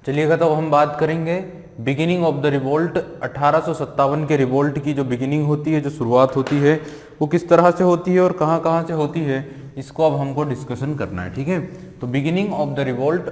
चलिएगा तो हम बात करेंगे बिगिनिंग ऑफ द रिवोल्ट। 1857 के रिवोल्ट की जो बिगिनिंग होती है, जो शुरुआत होती है, वो किस तरह से होती है और कहाँ कहाँ से होती है, इसको अब हमको डिस्कशन करना है। ठीक है, तो बिगिनिंग ऑफ द रिवोल्ट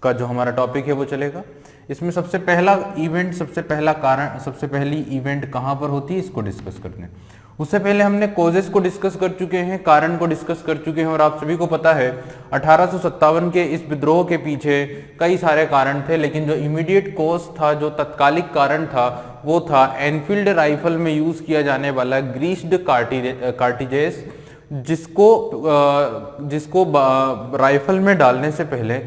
का जो हमारा टॉपिक है वो चलेगा। इसमें सबसे पहला इवेंट, सबसे पहला कारण, सबसे पहली इवेंट कहाँ पर होती है, इसको डिस्कस करते हैं। उससे पहले हमने कॉजेस को डिस्कस कर चुके हैं, कारण को डिस्कस कर चुके हैं, और आप सभी को पता है 1857 के इस विद्रोह के पीछे कई सारे कारण थे, लेकिन जो इमीडिएट कॉज था, जो तत्कालिक कारण था, वो था एनफील्ड राइफल में यूज किया जाने वाला ग्रीस्ड कार्टिजेस, जिसको राइफल में डालने से पहले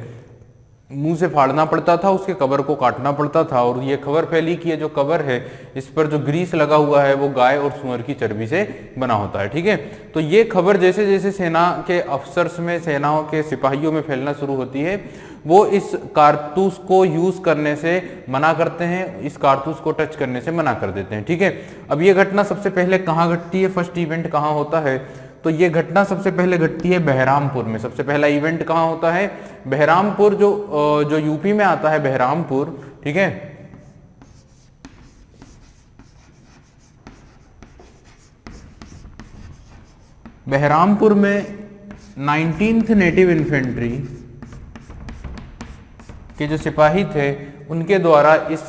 मुंह से फाड़ना पड़ता था, उसके कवर को काटना पड़ता था, और ये खबर फैली कि ये जो कवर है, इस पर जो ग्रीस लगा हुआ है वो गाय और सुअर की चर्बी से बना होता है। ठीक है, तो ये खबर जैसे जैसे सेना के अफसर्स में, सेनाओं के सिपाहियों में फैलना शुरू होती है, वो इस कारतूस को यूज करने से मना करते हैं, इस कारतूस को टच करने से मना कर देते हैं। ठीक है, अब ये घटना सबसे पहले कहाँ घटती है, फर्स्ट इवेंट कहाँ होता है, तो ये घटना सबसे पहले घटती है बहरामपुर में। सबसे पहला इवेंट कहाँ होता है, बहरामपुर, जो यूपी में आता है, बहरामपुर। ठीक है, बहरामपुर में 19th नेटिव इन्फेंट्री के जो सिपाही थे, उनके द्वारा इस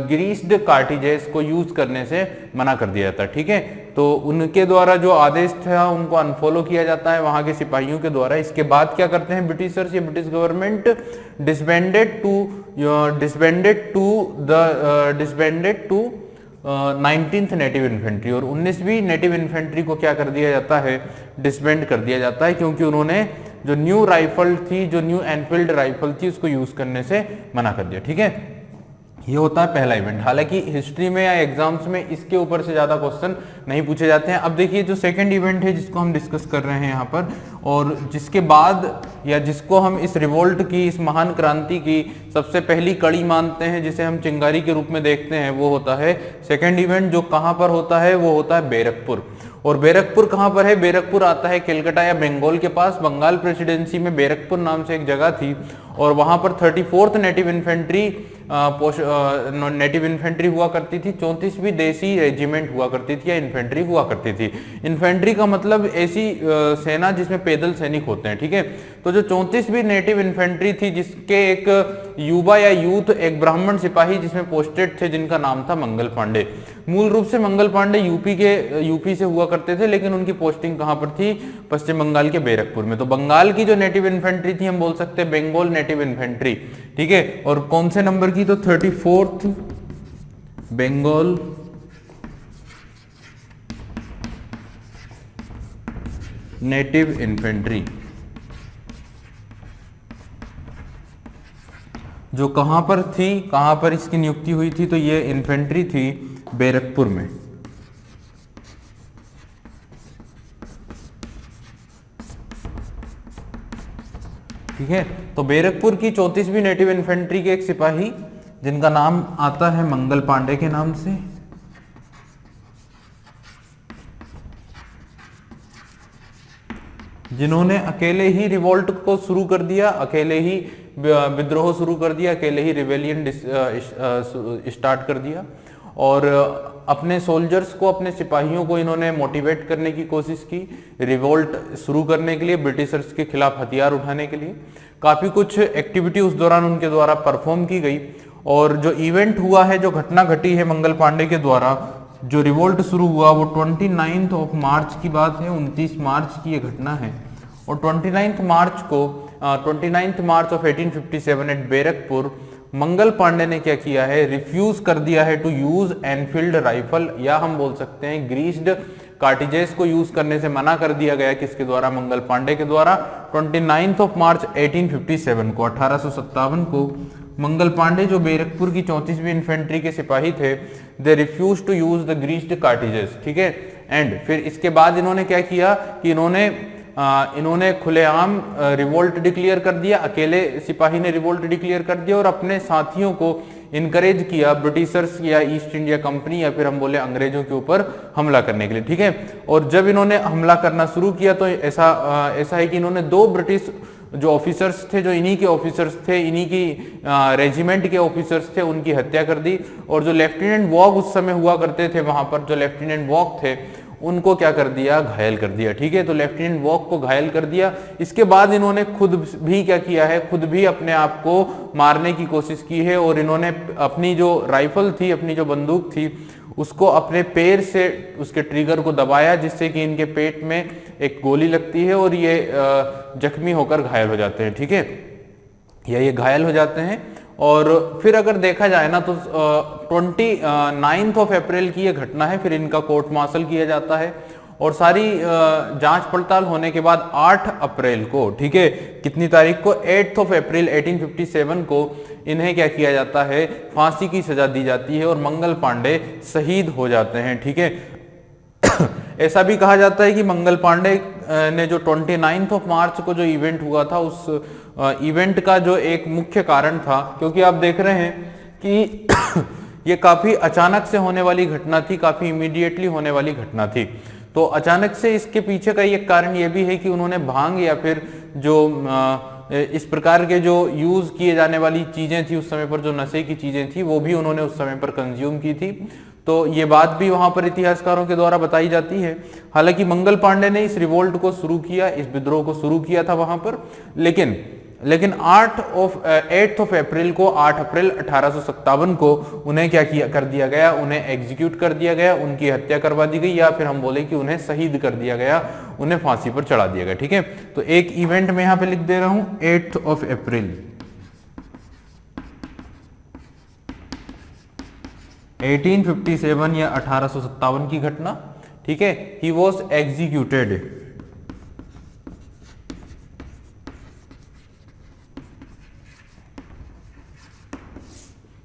ग्रीस्ड कार्टिजेस को यूज करने से मना कर दिया जाता है। ठीक है, तो उनके द्वारा जो आदेश था उनको अनफॉलो किया जाता है वहां के सिपाहियों के द्वारा। इसके बाद क्या करते हैं ब्रिटिशर्स, ये British government disbanded to 19th native infantry, और 19वीं नेटिव इन्फेंट्री को क्या कर दिया जाता है, डिसबैंड कर दिया जाता है, क्योंकि उन्होंने जो न्यू राइफल थी, जो न्यू एनफील्ड राइफल थी, उसको यूज करने से मना कर दिया। ठीक है, ये होता है पहला इवेंट। हालांकि हिस्ट्री में या एग्जाम्स में इसके ऊपर से ज्यादा क्वेश्चन नहीं पूछे जाते हैं। अब देखिए जो सेकंड इवेंट है जिसको हम डिस्कस कर रहे हैं यहाँ पर, और जिसके बाद, या जिसको हम इस रिवोल्ट की, इस महान क्रांति की सबसे पहली कड़ी मानते हैं, जिसे हम चिंगारी के रूप में देखते हैं, वो होता है सेकेंड इवेंट। जो कहाँ पर होता है, वो होता है बैरकपुर। और बैरकपुर कहाँ पर है, बैरकपुर आता है कलकत्ता या बंगाल के पास। बंगाल प्रेसिडेंसी में बैरकपुर नाम से एक जगह थी, और वहां पर 34th नेटिव इन्फेंट्री हुआ करती थी। 34वीं देसी रेजिमेंट हुआ करती थी, या इन्फेंट्री हुआ करती थी। इन्फेंट्री का मतलब ऐसी सेना जिसमें पैदल सैनिक होते हैं। ठीक है, तो जो 34वीं नेटिव इन्फेंट्री थी, जिसके एक युवा या यूथ, एक ब्राह्मण सिपाही जिसमें पोस्टेड थे, जिनका नाम था मंगल पांडे। मूल रूप से मंगल पांडे यूपी से हुआ करते थे, लेकिन उनकी पोस्टिंग कहां पर थी, पश्चिम बंगाल के बैरकपुर में। तो बंगाल की जो नेटिव इन्फेंट्री थी, हम बोल सकते हैं बंगाल नेटिव इन्फेंट्री। ठीक है, और कौन से नंबर की, तो 34th बंगाल नेटिव इन्फेंट्री, जो कहां पर थी, कहां पर इसकी नियुक्ति हुई थी, तो ये इन्फेंट्री थी बैरकपुर में। ठीक है, तो बैरकपुर की 34वीं नेटिव इन्फेंट्री के एक सिपाही, जिनका नाम आता है मंगल पांडे के नाम से, जिन्होंने अकेले ही रिवोल्ट को शुरू कर दिया, अकेले ही विद्रोह शुरू कर दिया, अकेले ही रिवेलियन स्टार्ट कर दिया, और अपने सोल्जर्स को, अपने सिपाहियों को इन्होंने मोटिवेट करने की कोशिश की रिवोल्ट शुरू करने के लिए, ब्रिटिशर्स के खिलाफ हथियार उठाने के लिए। काफी कुछ एक्टिविटी उस दौरान उनके द्वारा परफॉर्म की गई, और जो इवेंट हुआ है, जो घटना घटी है मंगल पांडे के द्वारा, जो रिवोल्ट शुरू हुआ, वो 29 ऑफ मार्च की बात है, 29 मार्च की ये घटना है। और 29 मार्च ऑफ 1857 एट बैरकपुर, मंगल पांडे ने क्या किया है, रिफ्यूज कर दिया है टू यूज एनफील्ड राइफल, या हम बोल सकते हैं ग्रीस्ड कार्टिजेस को यूज करने से मना कर दिया गया। किसके द्वारा, मंगल पांडे के द्वारा। 29 ऑफ मार्च 1857 को, 1857 को मंगल पांडे, जो बैरकपुर की 34वीं इन्फेंट्री के सिपाही थे, they refuse to use the greased cartridges. ठीक है, एंड फिर इसके बाद इन्होंने क्या किया कि इन्होंने खुलेआम रिवोल्ट डिक्लेयर कर दिया, अकेले सिपाही ने रिवोल्ट डिक्लेयर कर दिया, और अपने साथियों को इनकरेज किया ब्रिटिशर्स या ईस्ट इंडिया कंपनी, या फिर हम बोले अंग्रेजों के ऊपर हमला करने के लिए। ठीक है, और जब इन्होंने हमला करना शुरू किया, तो ऐसा है कि इन्होंने 2 ब्रिटिश जो ऑफिसर्स थे, जो इन्हीं के ऑफिसर्स थे, इन्हीं की रेजिमेंट के ऑफिसर्स थे, उनकी हत्या कर दी। और जो लेफ्टिनेंट वॉग उस समय हुआ करते थे वहां पर, जो लेफ्टिनेंट वॉग थे, उनको क्या कर दिया, घायल कर दिया। ठीक है, तो लेफ्टिनेंट वॉक को घायल कर दिया। इसके बाद इन्होंने खुद भी क्या किया है, खुद भी अपने आप को मारने की कोशिश की है। और इन्होंने अपनी जो राइफल थी, अपनी जो बंदूक थी, उसको अपने पैर से उसके ट्रिगर को दबाया, जिससे कि इनके पेट में एक गोली लगती है और ये जख्मी होकर घायल हो जाते हैं। ठीक है, या ये घायल हो जाते हैं। और फिर अगर देखा जाए ना तो 29 अप्रैल की ये घटना है। फिर इनका कोर्ट मार्शल किया जाता है और सारी जांच पड़ताल होने के बाद 8 अप्रैल को, ठीक है, कितनी तारीख को, 8 अप्रैल 1857 को इन्हें क्या किया जाता है, फांसी की सजा दी जाती है और मंगल पांडे शहीद हो जाते हैं। ठीक है, ऐसा भी कहा जाता है कि मंगल पांडे ने जो 29 मार्च को जो इवेंट हुआ था, उस इवेंट का जो एक मुख्य कारण था, क्योंकि आप देख रहे हैं कि ये काफी अचानक से होने वाली घटना थी, काफी इमीडिएटली होने वाली घटना थी। तो अचानक से इसके पीछे का एक कारण ये भी है कि उन्होंने भांग या फिर जो इस प्रकार के जो यूज किए जाने वाली चीजें थी उस समय पर, जो नशे की चीजें थी, वो भी उन्होंने उस समय पर कंज्यूम की थी। तो ये बात भी वहां पर इतिहासकारों के द्वारा बताई जाती है। हालांकि मंगल पांडे ने इस रिवोल्ट को शुरू किया, इस विद्रोह को शुरू किया था वहां पर, लेकिन 8 अप्रैल को, 8 अप्रैल 1857 को उन्हें क्या किया कर दिया गया, उन्हें एग्जीक्यूट कर दिया गया, उनकी हत्या करवा दी गई, या फिर हम बोले कि उन्हें शहीद कर दिया गया, उन्हें फांसी पर चढ़ा दिया गया। ठीक है, तो एक इवेंट में यहां पे लिख दे रहा हूं, 8 अप्रैल 1857 या 1857 की घटना। ठीक है, ही वॉज एग्जीक्यूटेड,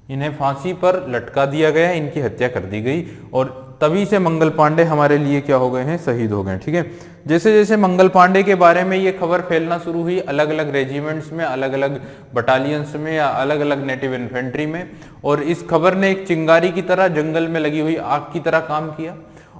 इन्हें फांसी पर लटका दिया गया, इनकी हत्या कर दी गई और तभी से मंगल पांडे हमारे लिए क्या हो गए हैं, शहीद हो गए। ठीक है, जैसे जैसे मंगल पांडे के बारे में ये खबर फैलना शुरू हुई, अलग अलग रेजिमेंट्स में, अलग अलग बटालियंस में, या अलग अलग नेटिव इन्फेंट्री में, और इस खबर ने एक चिंगारी की तरह, जंगल में लगी हुई आग की तरह काम किया।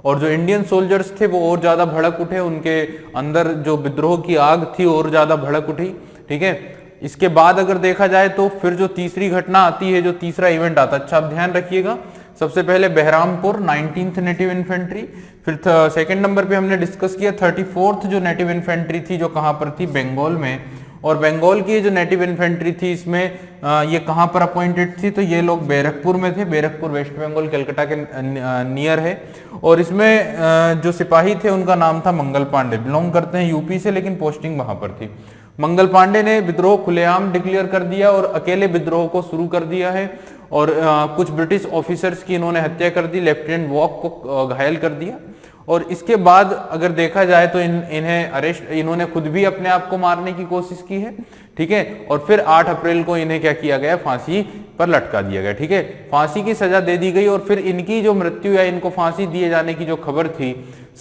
और जो इंडियन सोल्जर्स थे वो और ज्यादा भड़क उठे, उनके अंदर जो विद्रोह की आग थी और ज्यादा भड़क उठी। ठीक है, इसके बाद अगर देखा जाए तो फिर जो तीसरी घटना आती है, जो तीसरा इवेंट आता है, अच्छा आप ध्यान रखिएगा, सबसे पहले बहरामपुर 19th नेटिव इन्फेंट्री, फिर सेकंड नंबर पे हमने डिस्कस किया 34th जो नेटिव इन्फेंट्री थी, जो कहां पर थी, बंगाल में। और बंगाल की जो नेटिव इन्फेंट्री थी, इसमें ये कहां पर अपॉइंटेड थी, तो ये लोग बैरकपुर में थे, बैरकपुर वेस्ट बंगाल कलकत्ता के नियर है। और इसमें जो सिपाही थे उनका नाम था मंगल पांडे, बिलोंग करते हैं यूपी से, लेकिन पोस्टिंग वहां पर थी। मंगल पांडे ने विद्रोह खुलेआम डिक्लेयर कर दिया और अकेले विद्रोह को शुरू कर दिया है। और कुछ ब्रिटिश ऑफिसर्स की इन्होंने हत्या कर दी, लेफ्टिनेंट वॉक को घायल कर दिया। और इसके बाद अगर देखा जाए तो इन्हें अरेस्ट, इन्होंने खुद भी अपने आप को मारने की कोशिश की है। ठीक है, और फिर 8 अप्रैल को इन्हें क्या किया गया, फांसी पर लटका दिया गया। ठीक है, फांसी की सजा दे दी गई। और फिर इनकी जो मृत्यु या इनको फांसी दिए जाने की जो खबर थी,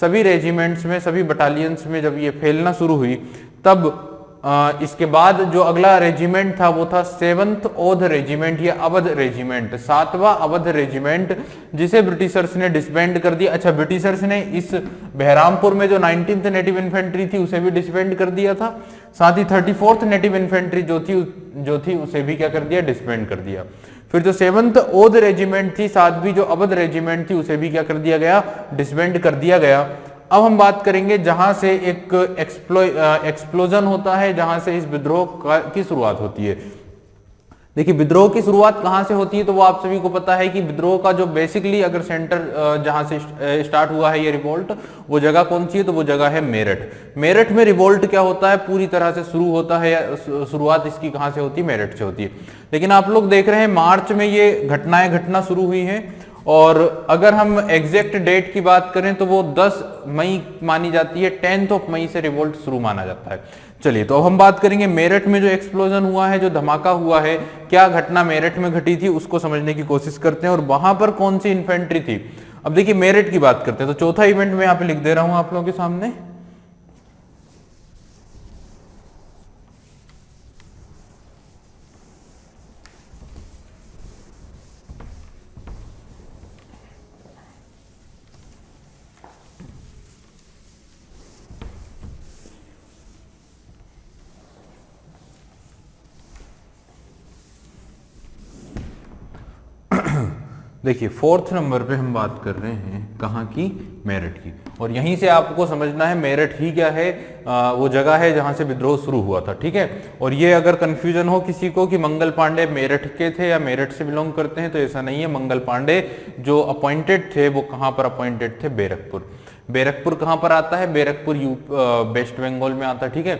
सभी रेजिमेंट्स में, सभी बटालियंस में जब ये फैलना शुरू हुई, तब इसके बाद जो अगला रेजिमेंट था वो था 7th ओध रेजिमेंट या अवध रेजिमेंट, 7वां अवध रेजिमेंट, जिसे ब्रिटिशर्स ने डिसबैंड कर दिया। अच्छा, ब्रिटिशर्स ने इस बहरामपुर में जो 19th नेटिव इन्फेंट्री थी उसे भी डिसबैंड कर दिया था, साथ ही 34th नेटिव इन्फेंट्री जो थी उसे भी क्या कर दिया, डिसबैंड कर दिया। फिर जो 7th ओध रेजिमेंट थी, 7वीं जो अवध रेजिमेंट थी, उसे भी क्या कर दिया गया, डिसबैंड कर दिया गया। अब हम बात करेंगे जहां से एक एक्सप्लोजन होता है, जहां से इस विद्रोह की शुरुआत होती है। देखिए, विद्रोह की शुरुआत कहां से होती है, तो वो आप सभी को पता है कि विद्रोह का जो बेसिकली अगर सेंटर जहां से स्टार्ट हुआ है ये रिवोल्ट, वो जगह कौन सी है, तो वो जगह है मेरठ। मेरठ में रिवोल्ट क्या होता है, पूरी तरह से शुरू होता है, या शुरुआत इसकी कहां से होती है, मेरठ से होती है। लेकिन आप लोग देख रहे हैं मार्च में ये घटनाएं घटना शुरू हुई हैं, और अगर हम एग्जैक्ट डेट की बात करें तो वो 10 मई मानी जाती है, 10th मई से रिवोल्ट शुरू माना जाता है। चलिए, तो अब हम बात करेंगे मेरठ में जो एक्सप्लोजन हुआ है, जो धमाका हुआ है, क्या घटना मेरठ में घटी थी, उसको समझने की कोशिश करते हैं, और वहां पर कौन सी इन्फेंट्री थी। अब देखिए, मेरठ की बात करते हैं, तो चौथा इवेंट में यहाँ पे लिख दे रहा हूं आप लोगों के सामने। देखिए 4th नंबर पे हम बात कर रहे हैं कहाँ की, मेरठ की। और यहीं से आपको समझना है मेरठ ही क्या है, वो जगह है जहां से विद्रोह शुरू हुआ था, ठीक है। और ये अगर कंफ्यूजन हो किसी को कि मंगल पांडे मेरठ के थे या मेरठ से बिलोंग करते हैं, तो ऐसा नहीं है। मंगल पांडे जो अपॉइंटेड थे वो कहाँ पर अपॉइंटेड थे, बैरकपुर। बैरकपुर कहाँ पर आता है, बैरकपुर वेस्ट बंगाल में आता है, ठीक है।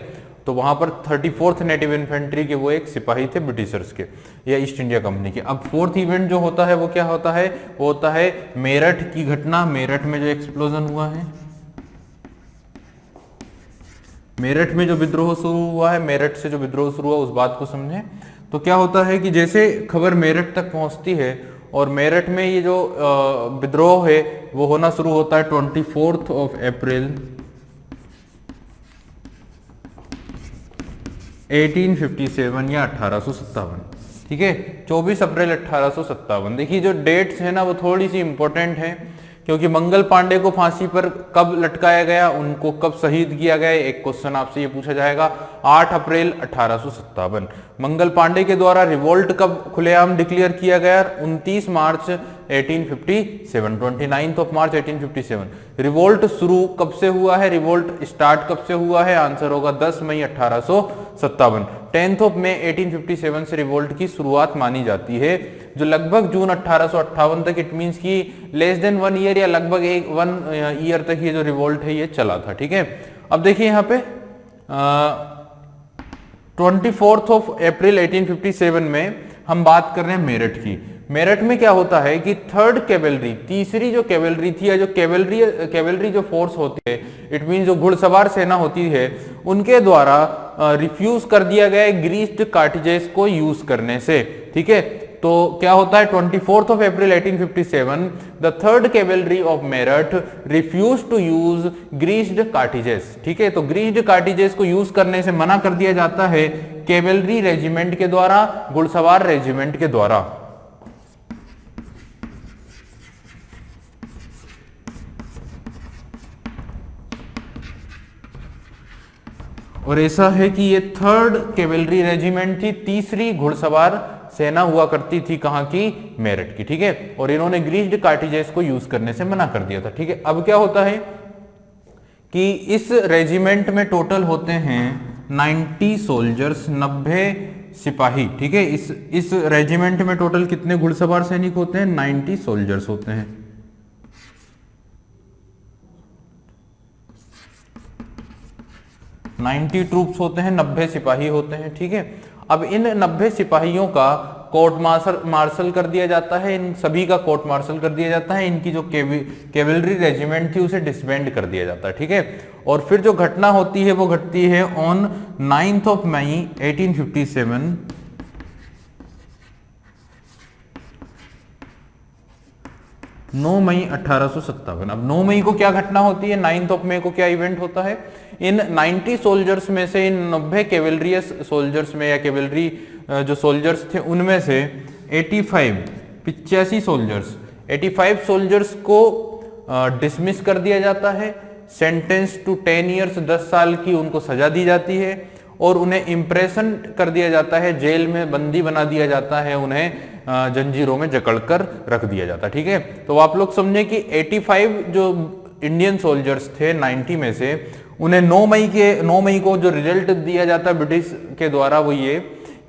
तो वहां पर 34th नेटिव इन्फेंट्री के वो एक सिपाही थे ब्रिटिशर्स के या ईस्ट इंडिया कंपनी के। अब 4th इवेंट जो होता है वो क्या होता है, वो होता है मेरठ की घटना। मेरठ में जो एक्सप्लोजन हुआ है, मेरठ में जो विद्रोह शुरू हुआ है, मेरठ से जो विद्रोह शुरू हुआ उस बात को समझें। तो क्या होता है कि जैसे खबर मेरठ तक पहुंचती है और मेरठ में ये जो विद्रोह है वो होना शुरू होता है 24 अप्रैल 1857 या 1857, ठीक है। 24 अप्रैल 1857। देखिए जो डेट्स है ना वो थोड़ी सी इंपॉर्टेंट है, क्योंकि मंगल पांडे को फांसी पर कब लटकाया गया, उनको कब शहीद किया गया, एक क्वेश्चन आपसे ये पूछा जाएगा। 8 अप्रैल 1857। मंगल पांडे के द्वारा रिवोल्ट कब खुलेआम डिक्लेयर किया गया, 29 मार्च 1857, 29 मार्च 1857। रिवोल्ट शुरू कब से हुआ है, रिवोल्ट स्टार्ट कब से हुआ है, आंसर होगा 10 मई 1857। 10 मई 1857 से रिवोल्ट की शुरुआत मानी जाती है, जो लगभग जून 1858 तक, इट मींस की लेस देन 1 ईयर या लगभग 1 ईयर तक ये जो रिवोल्ट है ये चला था, ठीक है। अब देखिए यहाँ पे 24 अप्रैल 1857 में हम बात कर रहे हैं मेरठ की। मेरठ में क्या होता है कि 3rd कैवेलरी, तीसरी जो कैवेलरी थी या जो कैवेलरी जो फोर्स होती है, इट मीन जो घुड़सवार सेना होती है, उनके द्वारा रिफ्यूज कर दिया गया है ग्रीस्ड कार्टिजेस को यूज करने से, ठीक है। तो क्या होता है 24 April 1857, the 3rd cavalry of Meerut refuse to use greased cartridges, ठीक है। तो ग्रीस्ड कार्टिजेस को यूज करने से मना कर दिया जाता है कैवेलरी रेजिमेंट के द्वारा, घुड़सवार रेजिमेंट के द्वारा। और ऐसा है कि ये 3rd कैवेलरी रेजिमेंट थी, तीसरी घुड़सवार सेना हुआ करती थी कहां की, मेरठ की, ठीक है। और इन्होंने ग्रीस्ड कार्टिजेस को यूज करने से मना कर दिया था, ठीक है। अब क्या होता है कि इस रेजिमेंट में टोटल होते हैं 90 सोल्जर्स, 90 सिपाही, ठीक है। इस रेजिमेंट में टोटल कितने घुड़सवार सैनिक होते हैं, 90 सोल्जर्स होते हैं। 90 ट्रूप्स होते हैं, 90 सिपाही होते हैं, ठीक है। अब इन 90 सिपाहियों का कोर्ट मार्शल कर दिया जाता है, इन सभी का कोर्ट मार्शल कर दिया जाता है, इनकी जो कैवेलरी रेजिमेंट थी उसे डिसबैंड कर दिया जाता है, ठीक है। और फिर जो घटना होती है वो घटती है ऑन 9 मई 1857, 9 मई 1857। अब 9 मई को क्या घटना होती है, 9 मई को क्या इवेंट होता है, इन 90 सोल्जर्स में से, इन 90 कैवेलरियस सोल्जर्स में या कैवेलरी जो सोल्जर्स थे उनमें से 85 सोल्जर्स को डिसमिस कर दिया जाता है, सेंटेंस टू 10 ईयर्स, 10 साल की उनको सजा दी जाती है, और उन्हें इंप्रेशन कर दिया जाता है, जेल में बंदी बना दिया जाता है, उन्हें जंजीरों में जकड़कर रख दिया जाता है, ठीक है। तो आप लोग समझे कि 85 जो इंडियन सोल्जर्स थे 90 में से, उन्हें 9 मई को जो रिजल्ट दिया जाता है ब्रिटिश के द्वारा वो ये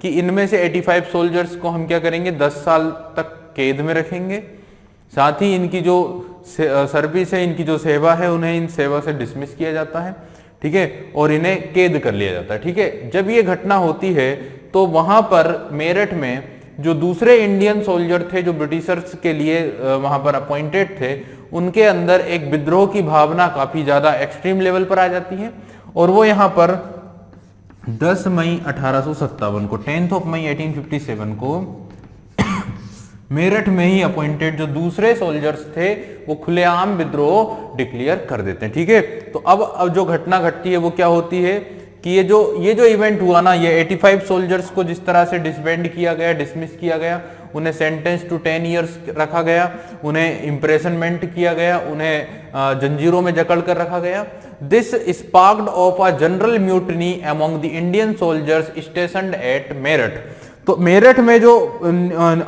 कि इनमें से 85 सोल्जर्स को हम क्या करेंगे, 10 साल तक कैद में रखेंगे, साथ ही इनकी जो सर्विस है, इनकी जो सेवा है, उन्हें इन सेवा से डिसमिस किया जाता है, ठीक है, और इन्हें कैद कर लिया जाता है, ठीक है। जब ये घटना होती है तो वहां पर मेरठ में जो दूसरे इंडियन सोल्जर थे जो ब्रिटिशर्स के लिए वहां पर अपॉइंटेड थे, उनके अंदर एक विद्रोह की भावना काफी ज्यादा एक्सट्रीम लेवल पर आ जाती है, और वो यहाँ पर 10 मई 1857 को, 10 मई 1857 को मेरठ में ही अपॉइंटेड जो दूसरे सोल्जर्स थे वो खुलेआम विद्रोह डिक्लेयर कर देते हैं, ठीक है। तो अब जो घटना घटती है वो क्या होती है कि ये जो इवेंट हुआ ना, ये 85 सोल्जर्स को जिस तरह से डिसबैंड किया गया, डिसमिस किया गया, उन्हें सेंटेंस टू 10 ईयर्स रखा गया, उन्हें इंप्रेशनमेंट किया गया, उन्हें जंजीरों में जकड़ कर रखा गया। This sparked off a general mutiny among the Indian soldiers stationed at Meerut. तो मेरठ में जो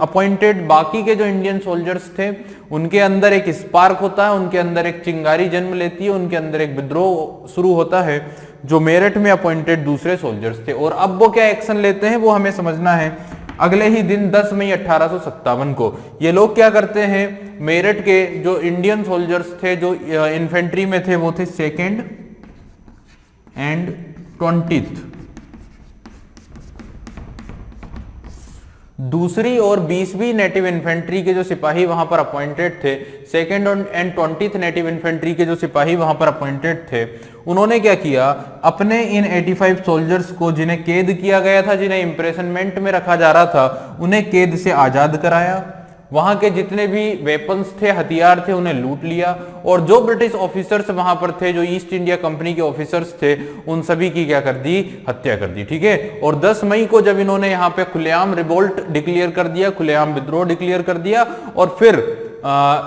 अपॉइंटेड बाकी के जो इंडियन सोल्जर्स थे, उनके अंदर एक स्पार्क होता है, उनके अंदर एक चिंगारी जन्म लेती है, उनके अंदर एक विद्रोह शुरू होता है, जो मेरठ में अपॉइंटेड दूसरे सोल्जर्स थे। और अब वो क्या एक्शन लेते हैं वो हमें समझना है। अगले ही दिन 10 मई 1857 को ये लोग क्या करते हैं, मेरठ के जो इंडियन सोल्जर्स थे जो इन्फेंट्री में थे वो थे 2nd एंड 20th, दूसरी और 20वीं नेटिव इन्फेंट्री के जो सिपाही वहां पर अपॉइंटेड थे, 2nd and 20th native infantry के जो सिपाही वहां पर अपॉइंटेड थे, उन्होंने क्या किया, अपने इन 85 सोल्जर्स को जिन्हें कैद किया गया था, जिन्हें इंप्रेसनमेंट में रखा जा रहा था, उन्हें कैद से आजाद कराया। वहां के जितने भी वेपन्स थे, हथियार थे, उन्हें लूट लिया। और जो ब्रिटिश ऑफिसर्स वहां पर थे, जो ईस्ट इंडिया कंपनी के ऑफिसर्स थे, उन सभी की क्या कर दी, हत्या कर दी। ठीक है। और 10 मई को जब इन्होंने यहाँ पे खुलेआम रिवोल्ट डिक्लेयर कर दिया, खुलेआम विद्रोह डिक्लेयर कर दिया, और फिर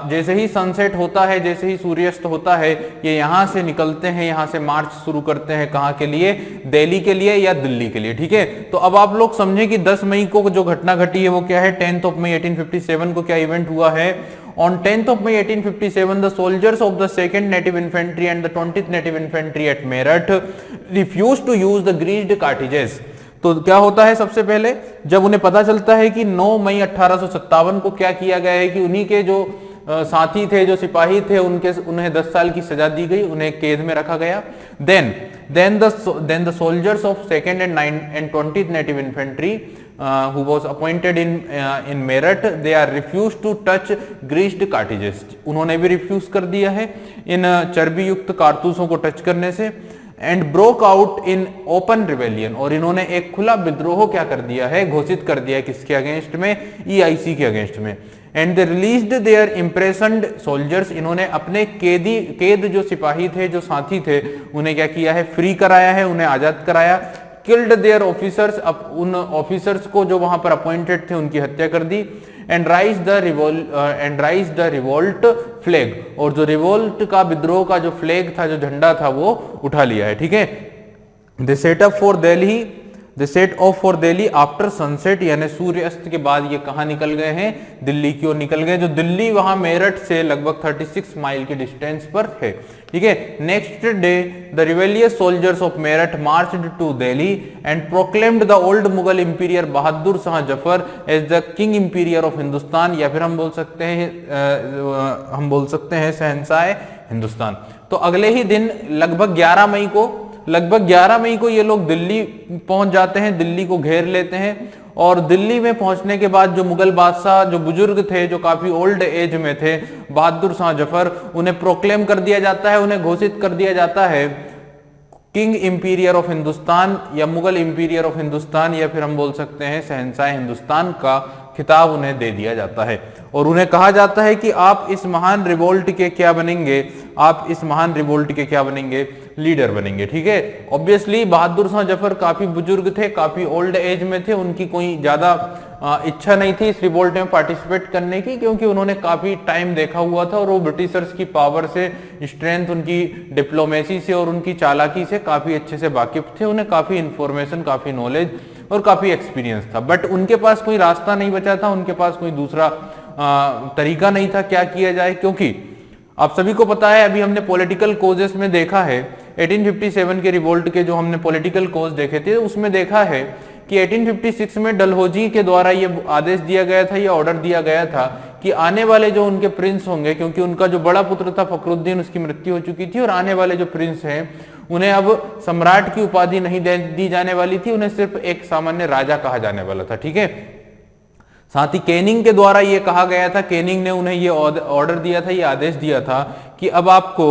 जैसे ही सनसेट होता है, जैसे ही सूर्यास्त होता है, ये यहां से निकलते हैं, यहां से मार्च शुरू करते हैं। कहां के लिए, दिल्ली के लिए या दिल्ली के लिए। ठीक है। तो अब आप लोग समझें कि 10 मई को जो घटना घटी है वो क्या है। 10 मई 1857 को क्या इवेंट हुआ है। On 10th May 1857, the soldiers of the 2nd Native Infantry and the 20th Native Infantry at Meerut refused to use the greased cartridges. तो क्या होता है, सबसे पहले जब उन्हें पता चलता है कि 9 मई 1857 को क्या किया गया है कि उन्हीं के जो साथी थे, जो सिपाही थे, उन्हें 10 साल की सजा दी गई, उन्हें कैद में रखा गया। Then the soldiers of 2nd and 20th Native Infantry who was appointed in Meerut, they are refused to touch greased cartridges. उन्होंने भी रिफ्यूज कर दिया है इन चर्बी युक्त कारतूसों को टच करने से। And broke out in open rebellion, और इन्होंने एक खुला विद्रोह क्या कर दिया है, घोषित कर दिया है। किसके अगेंस्ट में, EIC के अगेंस्ट में। And they released their imprisoned soldiers, इन्होंने अपने कैद जो सिपाही थे, जो साथी थे, उन्हें क्या किया है, फ्री कराया है, उन्हें आजाद कराया। किल्ड देयर ऑफिसर्स, उन ऑफिसर्स को जो वहां पर अपॉइंटेड थे उनकी हत्या कर दी। And raise the revolt flag, और जो रिवोल्ट का, विद्रोह का जो फ्लैग था, जो झंडा था, वो उठा लिया है। ठीक है। They set off for Delhi after sunset, यानी सूर्य अस्त के बाद ये कहां निकल गए हैं, दिल्ली की ओर निकल गए। जो दिल्ली वहां मेरठ से लगभग 36 माइल की डिस्टेंस पर है। ठीक है। Next day the rebellious soldiers of Meerut marched to Delhi and proclaimed the old Mughal emperor Bahadur Shah Zafar as the king emperor of Hindustan, या फिर हम बोल सकते हैं शहंशाह हिंदुस्तान। तो अगले ही दिन लगभग 11 मई को ये लोग दिल्ली पहुंच जाते हैं, दिल्ली को घेर लेते हैं। और दिल्ली में पहुंचने के बाद जो मुगल बादशाह, जो बुजुर्ग थे, जो काफी ओल्ड एज में थे, बहादुर शाह जफर, उन्हें प्रोक्लेम कर दिया जाता है, उन्हें घोषित कर दिया जाता है किंग इंपीरियर ऑफ हिंदुस्तान, या मुगल इंपीरियर ऑफ हिंदुस्तान, या फिर हम बोल सकते हैं शहंशाह हिंदुस्तान का खिताब उन्हें दे दिया जाता है। और उन्हें कहा जाता है कि आप इस महान रिवोल्ट के क्या बनेंगे, लीडर बनेंगे। ठीक है। ऑब्वियसली बहादुर शाह जफर काफी बुजुर्ग थे, काफी ओल्ड एज में थे, उनकी कोई ज्यादा इच्छा नहीं थी इस रिवोल्ट में पार्टिसिपेट करने की, क्योंकि उन्होंने काफी टाइम देखा हुआ था और वो ब्रिटिशर्स की पावर से, स्ट्रेंथ, उनकी डिप्लोमेसी से और उनकी चालाकी से काफी अच्छे से वाकिफ थे। उन्हें काफी इंफॉर्मेशन, काफी नॉलेज और काफी एक्सपीरियंस था। बट उनके पास कोई रास्ता नहीं बचा था, उनके पास कोई दूसरा तरीका नहीं था क्या किया जाए, क्योंकि आप सभी को पता है, अभी हमने पॉलिटिकल कोजेस में देखा है 1857 के रिवोल्ट के जो हमने पॉलिटिकल कोज देखे थे, उसमें देखा है कि 1856 में डलहौजी के द्वारा ये आदेश दिया गया था, ये ऑर्डर दिया गया था कि आने वाले जो उनके प्रिंस होंगे, क्योंकि उनका जो बड़ा पुत्र था फखरुद्दीन, उसकी मृत्यु हो चुकी थी, और आने वाले जो प्रिंस हैं उन्हें अब सम्राट की उपाधि नहीं दी जाने वाली थी, उन्हें सिर्फ एक सामान्य राजा कहा जाने वाला था। ठीक है। साथ ही कैनिंग के द्वारा ये कहा गया था, कैनिंग ने उन्हें ये ऑर्डर दिया था, ये आदेश दिया था कि अब आपको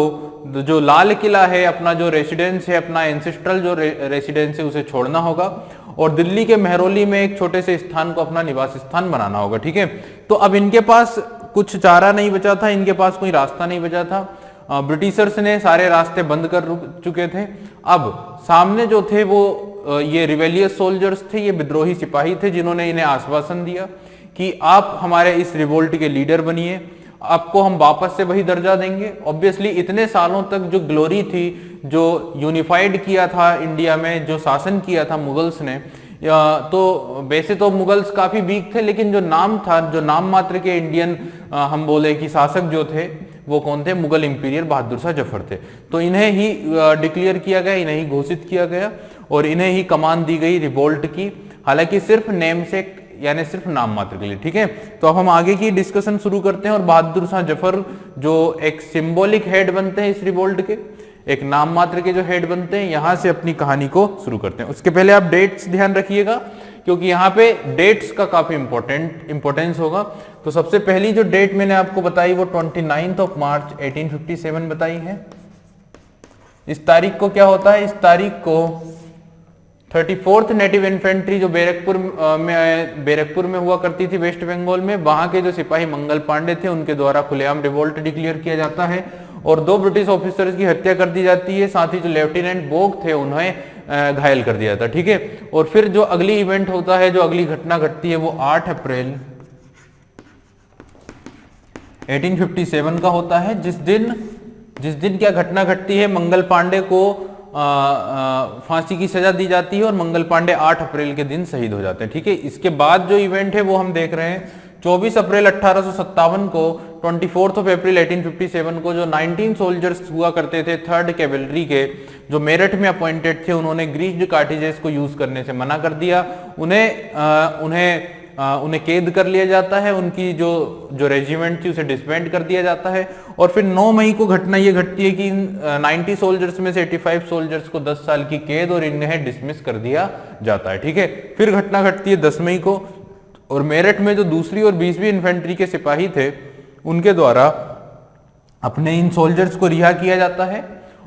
जो लाल किला है, अपना जो रेसिडेंस है, अपना एंसेस्ट्रल जो रेसिडेंस है, उसे छोड़ना होगा और दिल्ली के मेहरौली में एक छोटे से स्थान को अपना निवास स्थान बनाना होगा। ठीक है। तो अब इनके पास कुछ चारा नहीं बचा था, इनके पास कोई रास्ता नहीं बचा था। ब्रिटिशर्स ने सारे रास्ते बंद कर चुके थे। अब सामने जो थे वो ये रिवेलियस सोल्जर्स थे, ये विद्रोही सिपाही थे, जिन्होंने इन्हें आश्वासन दिया कि आप हमारे इस रिवोल्ट के लीडर बनिए, आपको हम वापस से वही दर्जा देंगे। ऑब्वियसली इतने सालों तक जो ग्लोरी थी, जो यूनिफाइड किया था इंडिया में, जो शासन किया था मुगल्स ने, तो वैसे तो मुगल्स काफी वीक थे, लेकिन जो नाम था, जो नाम मात्र के इंडियन हम बोले कि शासक जो थे वो कौन थे, मुगल इंपीरियर बहादुर शाह जफर थे। तो इन्हें ही डिक्लेयर किया गया, इन्हें ही घोषित किया गया और इन्हें ही कमान दी गई रिवोल्ट की, हालांकि सिर्फ नेम से, यानी सिर्फ नाम मात्र के लिए। ठीक है, तो अब हम आगे की डिस्कशन शुरू करते हैं। और बहादुर शाह जफर जो एक सिंबॉलिक हेड बनते हैं इस रिवोल्ट के, एक नाम मात्र के जो हेड बनते हैं, यहां से अपनी कहानी को शुरू करते हैं। उसके पहले आप डेट्स ध्यान रखिएगा, क्योंकि यहाँ पे डेट्स का काफी इंपॉर्टेंस होगा। तो सबसे पहली जो डेट मैंने आपको बताई वो 29 मार्च 1857 बताई है। इस तारीख को क्या होता है, इस तारीख को 34th नेटिव इन्फेंट्री जो बैरकपुर में हुआ करती थी वेस्ट बंगाल में, वहां के जो सिपाही मंगल पांडे थे उनके द्वारा खुलेआम रिवोल्ट डिक्लेयर किया जाता है और 2 ब्रिटिश ऑफिसर्स की हत्या कर दी जाती है। साथ ही जो लेफ्टिनेंट बोग थे उन्हें घायल कर दिया जाता है। ठीक है, और फिर जो अगली इवेंट होता है, जो अगली घटना घटती है, वो 8 अप्रैल 1857 का होता है, जिस दिन क्या घटना घटती है, मंगल पांडे को फांसी की सजा दी जाती है और मंगल पांडे 8 अप्रैल के दिन शहीद हो जाते हैं। ठीक है, इसके बाद जो इवेंट है वो हम देख रहे हैं 24 अप्रैल 1857 को, 24 अप्रैल 1857 को जो 19 सोल्जर्स हुआ करते थे 3rd कैवेलरी के, जो मेरठ में अपॉइंटेड थे, उन्होंने ग्रीस्ड कार्टिजेस को यूज करने से मना कर दिया। उन्हें कैद कर लिया जाता है, उनकी जो रेजिमेंट थी उसे डिसबैंड कर दिया जाता है। और फिर 9 मई को घटना ये घटती है कि 90 सोल्जर्स में से 85 सोल्जर्स को 10 साल की कैद और इन्हें डिसमिस कर दिया जाता है। ठीक है, फिर घटना घटती है 10 मई को, और मेरठ में जो दूसरी और 20वीं इन्फेंट्री के सिपाही थे उनके द्वारा अपने इन सोल्जर्स को रिहा किया जाता है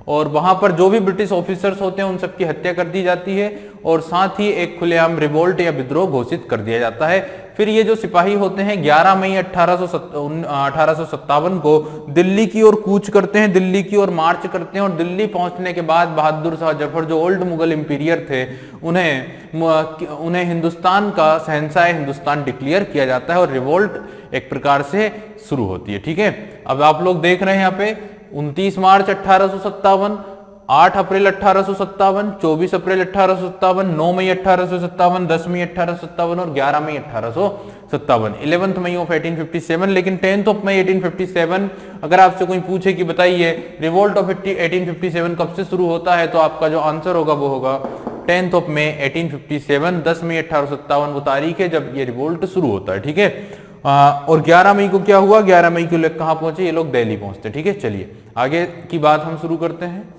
और वहां पर जो भी ब्रिटिश ऑफिसर्स होते हैं उन सबकी हत्या कर दी जाती है और साथ ही एक खुलेआम रिवोल्ट या विद्रोह घोषित कर दिया जाता है। फिर ये जो सिपाही होते हैं 11 मई 1857 को दिल्ली की ओर कूच करते हैं, दिल्ली की ओर मार्च करते हैं और दिल्ली पहुंचने के बाद बहादुर शाह जफर जो ओल्ड मुगल इंपीरियर थे उन्हें हिंदुस्तान का शहंशाह हिंदुस्तान डिक्लेयर किया जाता है और रिवोल्ट एक प्रकार से शुरू होती है। ठीक है, अब आप लोग देख रहे हैं यहाँ पे 29 मार्च 1857, 8 अप्रैल 1857, 24 अप्रैल 1857, 9 मई 1857, 10 मई 1857 और 11 मई 1857, 11th मई ऑफ 1857। लेकिन 10th मई 1857 अगर आपसे कोई पूछे कि बताइए रिवोल्ट ऑफ 1857 कब से शुरू होता है, तो आपका जो आंसर होगा वो होगा 10th मई 1857, 10 मई 1857 वो तारीख है जब ये रिवोल्ट शुरू होता है। ठीक है, और 11 मई को क्या हुआ, 11 मई को लोग कहां पहुंचे, ये लोग दिल्ली पहुंचते। ठीक है, चलिए आगे की बात हम शुरू करते हैं।